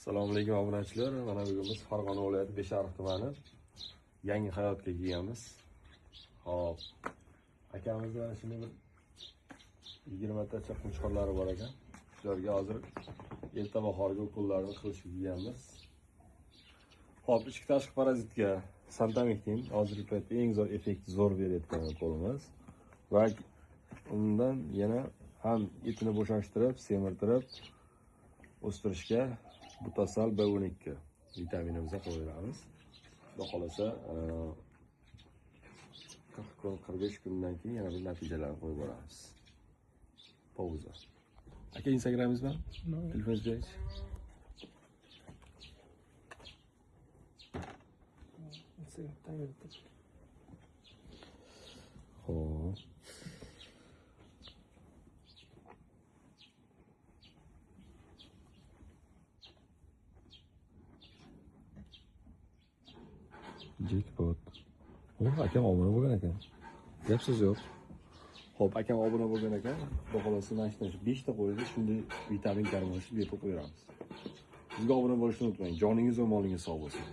Assalomu alaykum obunachilar. Mana bugun biz Farg'ona viloyati Beshariq tumani Yangi Hayotga kelganmiz. Hop. Akamiz mana shunday bir 20 tacha qo'chqorlari bor ekan. Shularga hozir erta bahorgi ukollarni qilishib kelganmiz. Hop, ichki tashqi parazitga Santamektin hozirgi paytda eng zo'r berayotgan ukolimiz. Va undan yana ham etini bo'shashtirib, semirtirib o'stirishga Butasal B12 vitaminimizni qo'yamiz. Xudo xolasa 40-45 kundan keyin yana bir natijalarni qo'yib boramiz. Pauza. Aka, Instagramingiz bormi? Telefoningizni bering. Xo'p. Jackpot. Akam obuna bo'lgan ekan. Gap so'z yo'q. Xo'p, akam obuna bo'lgan ekan. Xudo xolasa mana shu 5 ta qo'yida shunday vitamin karmoshni bepul qo'yamiz. Bizga obuna bo'lishni unutmang. Joningiz va molingiz sog' bo'lsin.